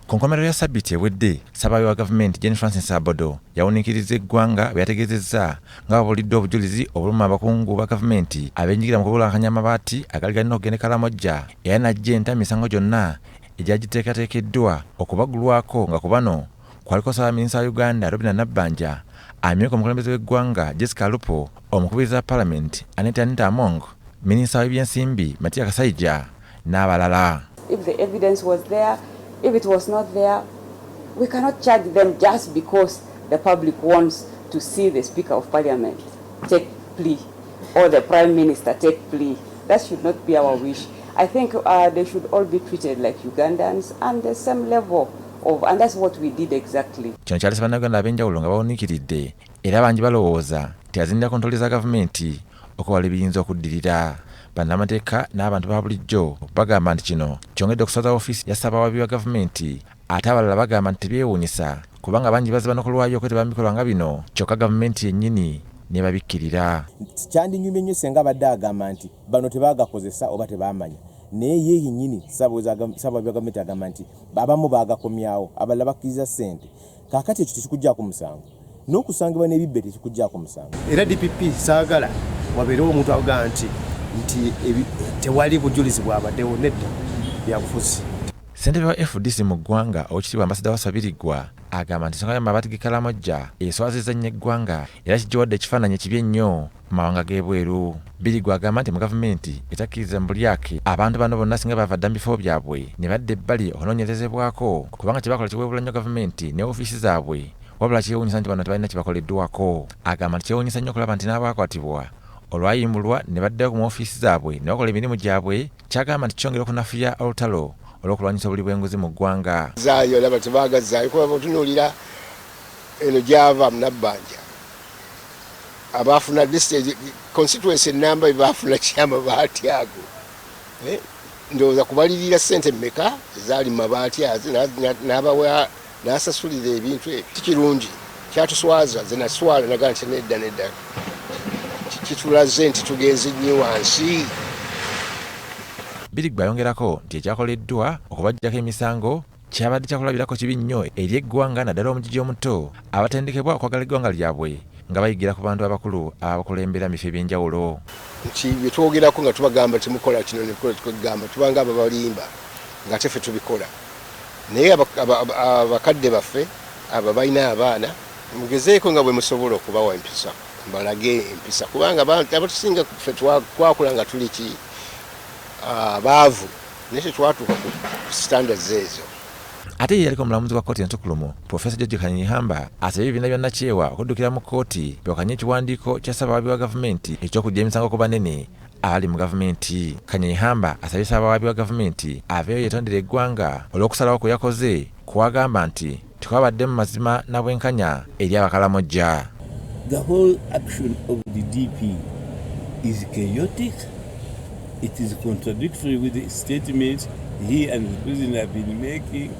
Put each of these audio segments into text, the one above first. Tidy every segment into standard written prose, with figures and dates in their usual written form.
Ku nkomerero ya Ssabbiiti ewedde, Ssaabaawaabi wa gavumenti Gen. Francis Abodo yawuniikiriza eggwanga bwe yategeezezza nga babuulidde obujulizi obuluma abakungu ba gavumenti abeenyigira mu kubulankanya amabaati agali galina okugenda e Karamoja era n'ajja enta misango gyonna egyagiteekateekeddwa okubaggulwako nga ku bano kwaliko Ssaabaminisita wa Uganda Robinah Nabbanja, amyuka omukulembeze w'eggwanga Jessica Alupo, omukubiriza wa Parliament Anita Among, Minisita w'ebyensimbi Matia Kasaija n'abalala. If the evidence was there, if it was not there, we cannot charge them just because the public wants to see the Speaker of Parliament take plea or the Prime Minister take plea. That should not be our wish. I think they should all be treated like Ugandans and the same level of, and that's what we did exactly. Kino kyalese bannayuganda ab'enjawulo nga bawuniikiridde era bangi balowooza nti azinira kontroli za gavumenti okuwala ebiyinza okuddirira. Bannamateeka n'abantu ba bulijjo bagamba nti kino kyongedde okusaza ofiisi ya Ssaabawaabi wa gavumenti, ate abalala bagamba nti tebyewuunyisa kubanga bangi baziba n'okulwayo okwetaba mu bikolwa nga bino kyokka gavumenti yennyini ne babikkirira. Kyandinyumye nnyo senga abadde agamba nti bano tebaagakozesa oba tebaamanya, naye ye yennyini Ssaabawaabi wa gavumenti agamba nti abamu baagakomyawo, abalala bakkiriza ssente. Kaakati ekyo tekikuggyaako musango, n'okusangibwa n'ebibbe tekikuggyaako musango. Era DPP saagala wabeerewo omuntu avuga nti tewali bujulizi bwabaddewo, nedda byabufuzi. Ssentebe wa FDC mu ggwanga Oweekitiibwa Ambassador Sabirirwa agamba nti ensonga y'amabaati g'e Karamoja eswazizza nnyo eggwanga era kigiwadde ekifaananyi ekibi ennyo mu mawanga g'ebweru. Birirwa agamba nti mu gavumenti etakkiriza mu bulyake abantu bano bonna singa bava dda mu bifo byabwe ne badda ebbali okunoonyerezebwako kubanga kyebakola kiweebula nnyo gavumenti ne ofiisi zaabwe, wabula kyewuunyisa nti bano tebalina kyebakoleddwako. Agamba nti kyewuunyisa nnyo okulaba nti n'abaakwatibwa olwayimbulwa ne baddayo ku ofiisi zaabwe ne bakola emirimu gyabwe. Kyagamba nti kyongera okunafuya olutalo olw'okulwanyisa obuli bw'enguzi mu ggwanga. Zaayo laba tebaagazaayo kuba otunuulira eno gyava mu Nabbanja abaafuna district constituency namba baafuna kyamabaati ago, ndowooza kubalirira ssente mmeka ezaali mu mabaati azo n'abawa n'asasulira ebintu ebyo. Tikirungi, kyatuswaza ze naswala naga nti nedda kitulaze nti tugenze nnyo wansi. Birirwa ayongerako nti ekyakoleddwa okubaggyako emisango kyabadde kyakulabirako kibi nnyo eri eggwanga naddala omugigi omuto abatendekebwa okwagala eggwanga lyabwe nga bayigira ku bantu abakulu abakulembera mu bifo eby'enjawulo. Nti bye twogerako nga tubagamba temukola kino nemukola tukugamba tubanga ababalimba nga teffe tubikola, naye abakadde baffe abo balina abaana mugezeeko nga bwe musobola okubawa empisa, balage empisa kubanga abatusinga ffe twakula nga tuli baavu naye tetwatuuka ku standards ezo. Ate ye yaliko omulamuzi wa kkooti entukulumu Profesa George Kanyeihamba asabye ebibiina bya Nakyewa okuddukira mu kkooti byokanye ekiwandiiko kya Ssaabawaabi wa gavumenti eky'okuggya emisango ku banene abali mu gavumenti. Kanyeihamba asabye Ssaabawaabi wa gavumenti aveeyo yeetondera eggwanga olw'okusalawo kwe yakoze kwagamba nti tekwabadde mu mazima na bwenkanya eri Abakaramoja. The whole action of the DP is chaotic. It is contradictory with the statements he and the president have been making,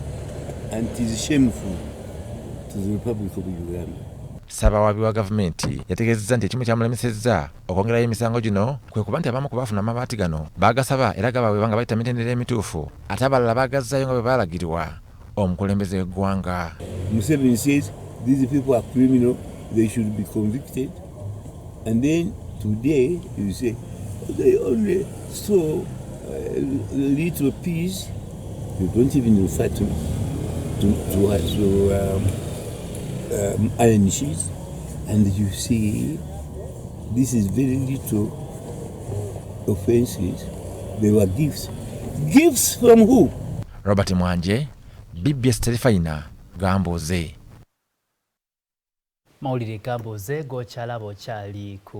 and it is shameful to the Republic of Uganda. Ssaabawaabi wa gavumenti yategeezezza nti ekimu kyamulemesezza okwongerayo emisango gino kwe kuba nti abamu ku baafuna amabaati gano baagasaba era gabaweebwa nga bayita mitendera emituufu, ate abalala baagazzaayo nga bwe baalagirwa omukulembeze w'eggwanga. Museveni says these people are criminal, they should be convicted, and then today you say they only saw little piece. You don't even refer to iron sheets, and you see this is very little offenses. They were gifts. Gifts from who? Robert Mwanje, BBS Terefayina, Gamboze. Mawulire Gamboze gokyalaba okyali ku